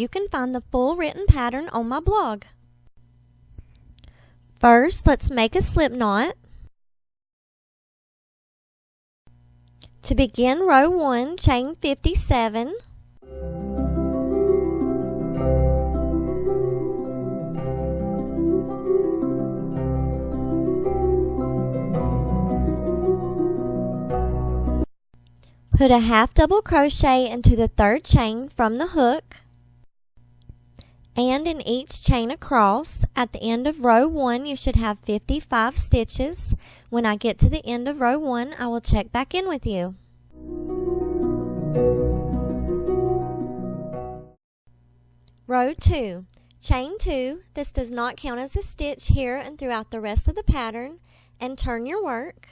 you can find the full written pattern on my blog. First, let's make a slip knot. To begin row 1, chain 57. Put a half double crochet into the third chain from the hook, and in each chain across. At the end of row 1, you should have 55 stitches. When I get to the end of row 1, I will check back in with you. Row 2, chain 2. This does not count as a stitch here and throughout the rest of the pattern, and turn your work.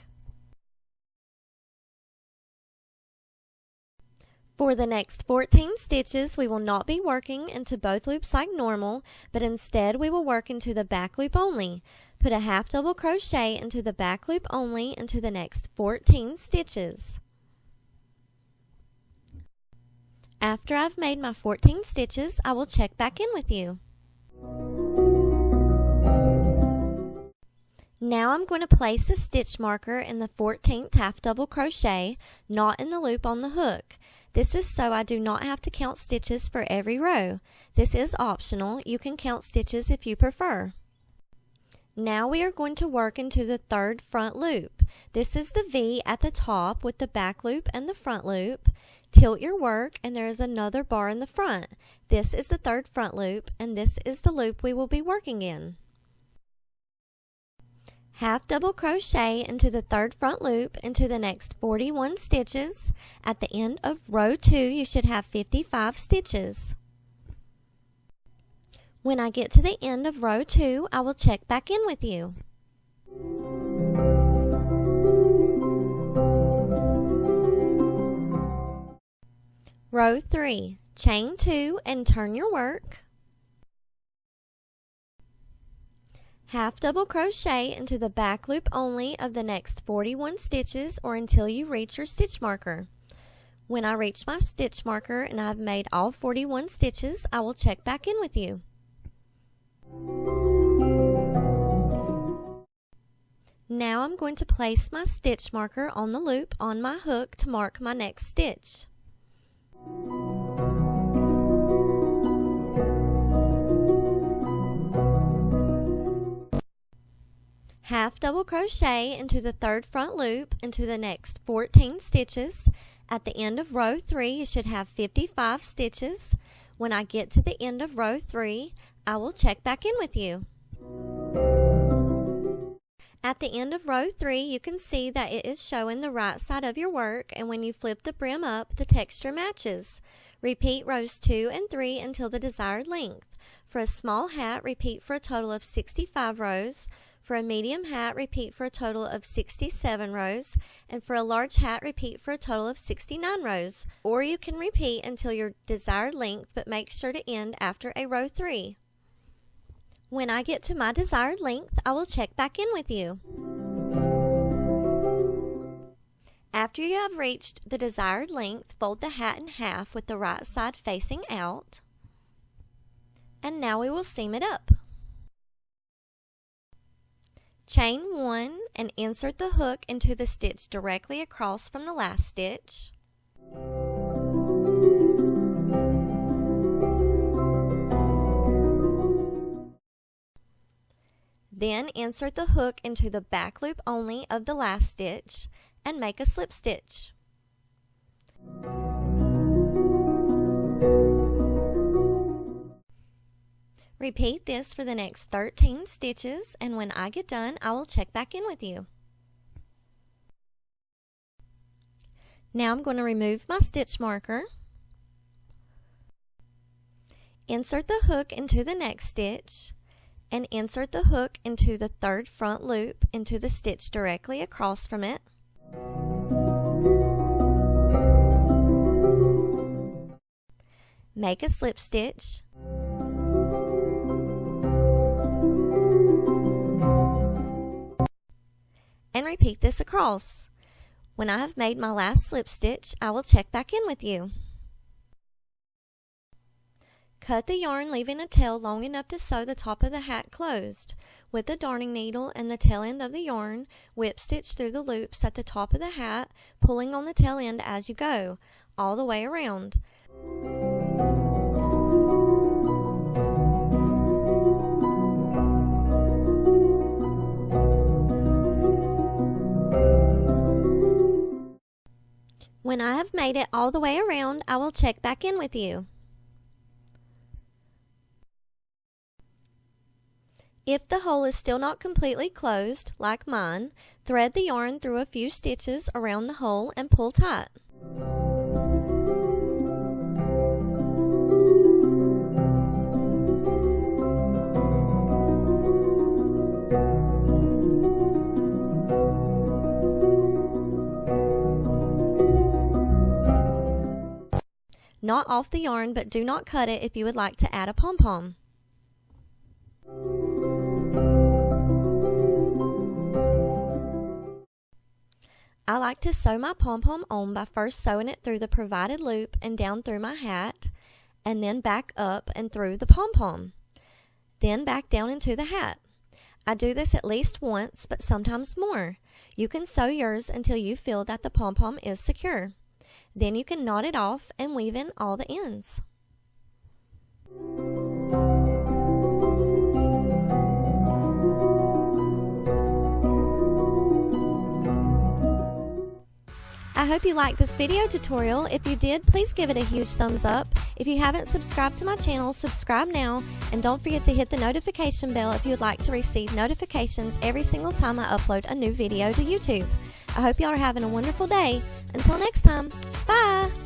For the next 14 stitches, we will not be working into both loops like normal, but instead we will work into the back loop only. Put a half double crochet into the back loop only into the next 14 stitches. After I've made my 14 stitches, I will check back in with you. Now I'm going to place a stitch marker in the 14th half double crochet, not in the loop on the hook. This is so I do not have to count stitches for every row. This is optional. You can count stitches if you prefer. Now we are going to work into the third front loop. This is the V at the top with the back loop and the front loop. Tilt your work and there is another bar in the front. This is the third front loop and this is the loop we will be working in. Half double crochet into the third front loop into the next 41 stitches. At the end of row 2, you should have 55 stitches. When I get to the end of row 2, I will check back in with you. Row 3, chain 2 and turn your work. Half double crochet into the back loop only of the next 41 stitches or until you reach your stitch marker. When I reach my stitch marker and I've made all 41 stitches, I will check back in with you. Now I'm going to place my stitch marker on the loop on my hook to mark my next stitch. Half double crochet into the third front loop into the next 14 stitches. At the end of row 3, you should have 55 stitches. When I get to the end of row 3, I will check back in with you. At the end of row 3, you can see that it is showing the right side of your work, and when you flip the brim up, the texture matches. Repeat rows 2 and 3 until the desired length. For a small hat, repeat for a total of 65 rows. For a medium hat, repeat for a total of 67 rows, and for a large hat, repeat for a total of 69 rows. Or you can repeat until your desired length, but make sure to end after a row 3. When I get to my desired length, I will check back in with you. After you have reached the desired length, fold the hat in half with the right side facing out. And now we will seam it up. Chain 1 and insert the hook into the stitch directly across from the last stitch. Then insert the hook into the back loop only of the last stitch and make a slip stitch. Repeat this for the next 13 stitches, and when I get done, I will check back in with you. Now I'm going to remove my stitch marker. Insert the hook into the next stitch, and insert the hook into the third front loop into the stitch directly across from it. Make a slip stitch. And repeat this across. When I have made my last slip stitch, I will check back in with you. Cut the yarn, leaving a tail long enough to sew the top of the hat closed. With the darning needle and the tail end of the yarn, whip stitch through the loops at the top of the hat, pulling on the tail end as you go, all the way around. When I have made it all the way around, I will check back in with you. If the hole is still not completely closed, like mine, thread the yarn through a few stitches around the hole and pull tight. Knot off the yarn, but do not cut it if you would like to add a pom-pom. I like to sew my pom-pom on by first sewing it through the provided loop and down through my hat, and then back up and through the pom-pom. Then back down into the hat. I do this at least once, but sometimes more. You can sew yours until you feel that the pom-pom is secure. Then you can knot it off and weave in all the ends. I hope you liked this video tutorial. If you did, please give it a huge thumbs up. If you haven't subscribed to my channel, subscribe now, and don't forget to hit the notification bell if you would like to receive notifications every single time I upload a new video to YouTube. I hope y'all are having a wonderful day. Until next time, bye!